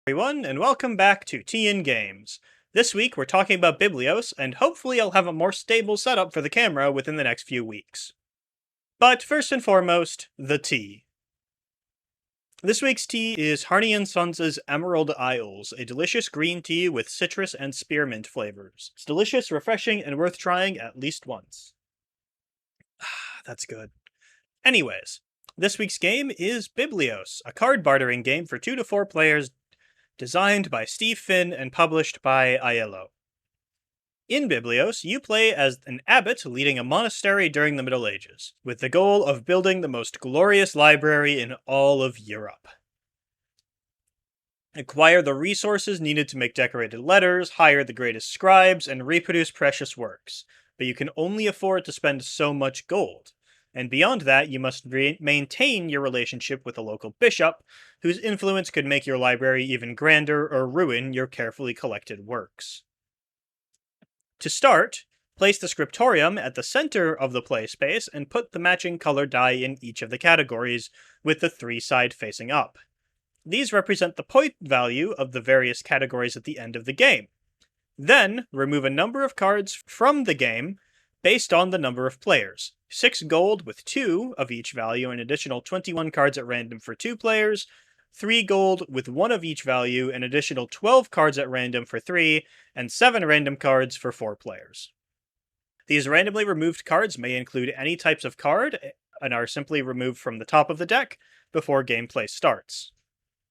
Everyone, and welcome back to TN Games. This week we're talking about Biblios, and hopefully I'll have a more stable setup for the camera within the next few weeks. But first and foremost, the tea. This week's tea is Harney & Sons' Emerald Isles, a delicious green tea with citrus and spearmint flavors. It's delicious, refreshing, and worth trying at least once. That's good. Anyways, this week's game is Biblios, a card bartering game for 2 to 4 players designed by Steve Finn and published by ILO. In Biblios, you play as an abbot leading a monastery during the Middle Ages, with the goal of building the most glorious library in all of Europe. Acquire the resources needed to make decorated letters, hire the greatest scribes, and reproduce precious works, but you can only afford to spend so much gold. And beyond that, you must maintain your relationship with a local bishop, whose influence could make your library even grander or ruin your carefully collected works. To start, place the scriptorium at the center of the play space and put the matching color die in each of the categories, with the 3 sides facing up. These represent the point value of the various categories at the end of the game. Then, remove a number of cards from the game based on the number of players. 6 gold with 2 of each value, an additional 21 cards at random for 2 players, 3 gold with 1 of each value, an additional 12 cards at random for 3, and 7 random cards for 4 players. These randomly removed cards may include any types of card, and are simply removed from the top of the deck before gameplay starts.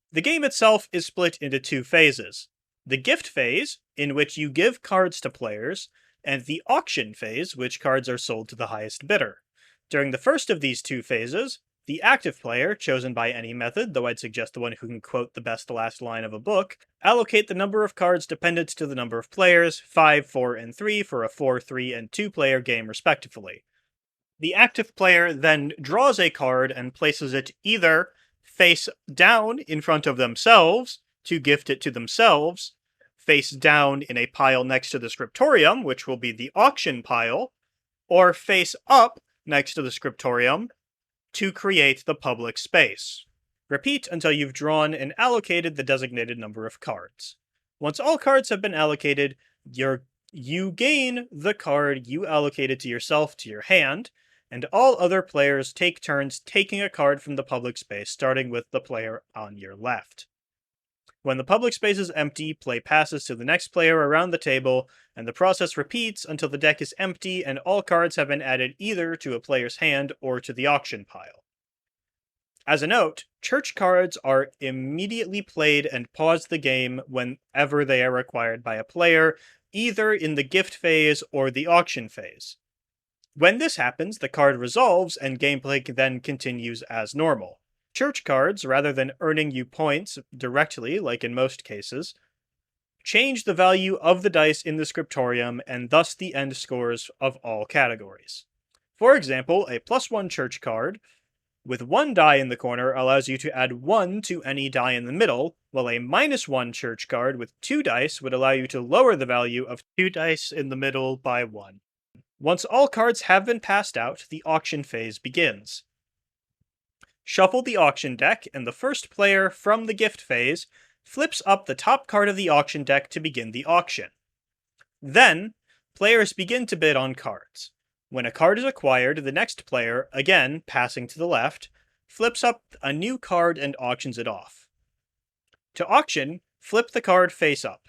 The game itself is split into 2 phases. The gift phase, in which you give cards to players, and the auction phase, which cards are sold to the highest bidder. During the first of these 2 phases, the active player, chosen by any method, though I'd suggest the one who can quote the best last line of a book, allocate the number of cards dependent to the number of players, 5, 4, and 3 for a 4, 3, and 2-player game respectively. The active player then draws a card and places it either face down in front of themselves to gift it to themselves, face down in a pile next to the scriptorium, which will be the auction pile, or face up next to the scriptorium to create the public space. Repeat until you've drawn and allocated the designated number of cards. Once all cards have been allocated, you gain the card you allocated to yourself to your hand, and all other players take turns taking a card from the public space, starting with the player on your left. When the public space is empty, play passes to the next player around the table, and the process repeats until the deck is empty and all cards have been added either to a player's hand or to the auction pile. As a note, church cards are immediately played and pause the game whenever they are required by a player, either in the gift phase or the auction phase. When this happens, the card resolves and gameplay then continues as normal. Church cards, rather than earning you points directly, like in most cases, change the value of the dice in the scriptorium and thus the end scores of all categories. For example, a +1 church card with 1 die in the corner allows you to add 1 to any die in the middle, while a -1 church card with 2 dice would allow you to lower the value of 2 dice in the middle by 1. Once all cards have been passed out, the auction phase begins. Shuffle the auction deck, and the first player from the gift phase flips up the top card of the auction deck to begin the auction. Then, players begin to bid on cards. When a card is acquired, the next player, again passing to the left, flips up a new card and auctions it off. To auction, flip the card face up.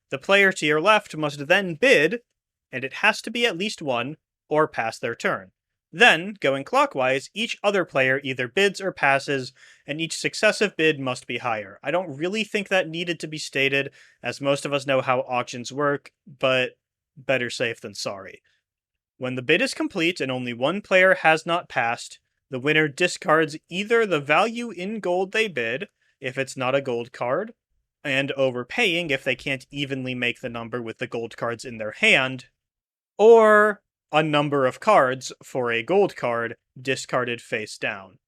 The player to your left must then bid, and it has to be at least 1, or pass their turn. Then, going clockwise, each other player either bids or passes, and each successive bid must be higher. I don't really think that needed to be stated, as most of us know how auctions work, but better safe than sorry. When the bid is complete and only 1 player has not passed, the winner discards either the value in gold they bid, if it's not a gold card, and overpaying if they can't evenly make the number with the gold cards in their hand, or a number of cards for a gold card discarded face down.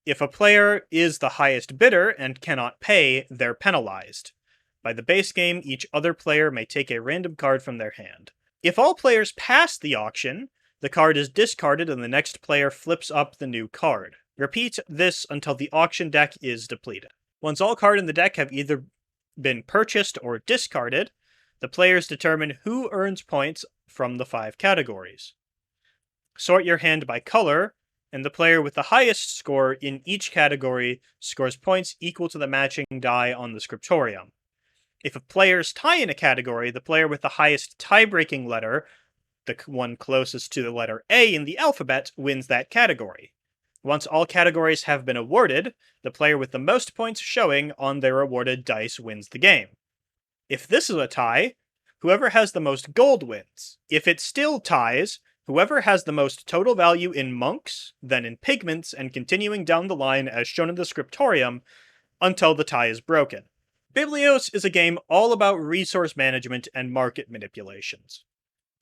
If a player is the highest bidder and cannot pay, they're penalized. By the base game, each other player may take a random card from their hand. If all players pass the auction, the card is discarded and the next player flips up the new card. Repeat this until the auction deck is depleted. Once all cards in the deck have either been purchased or discarded, the players determine who earns points from the 5 categories. Sort your hand by color, and the player with the highest score in each category scores points equal to the matching die on the scriptorium. If a players tie in a category, the player with the highest tie-breaking letter, the one closest to the letter A in the alphabet, wins that category. Once all categories have been awarded, the player with the most points showing on their awarded dice wins the game. If this is a tie, whoever has the most gold wins. If it still ties, whoever has the most total value in monks, then in pigments, and continuing down the line as shown in the scriptorium, until the tie is broken. Biblios is a game all about resource management and market manipulations.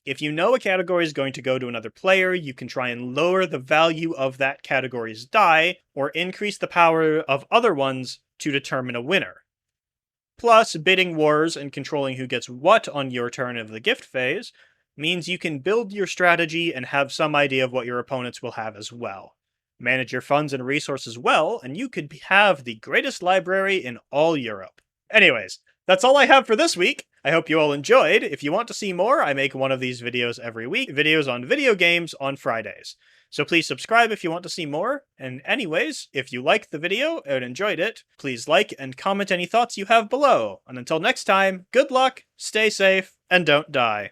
If you know a category is going to go to another player, you can try and lower the value of that category's die, or increase the power of other ones to determine a winner. Plus, bidding wars and controlling who gets what on your turn of the gift phase means you can build your strategy and have some idea of what your opponents will have as well. Manage your funds and resources well, and you could have the greatest library in all Europe. Anyways, that's all I have for this week. I hope you all enjoyed. If you want to see more, I make one of these videos every week, videos on video games on Fridays. So please subscribe if you want to see more. And anyways, if you liked the video and enjoyed it, please like and comment any thoughts you have below. And until next time, good luck, stay safe, and don't die.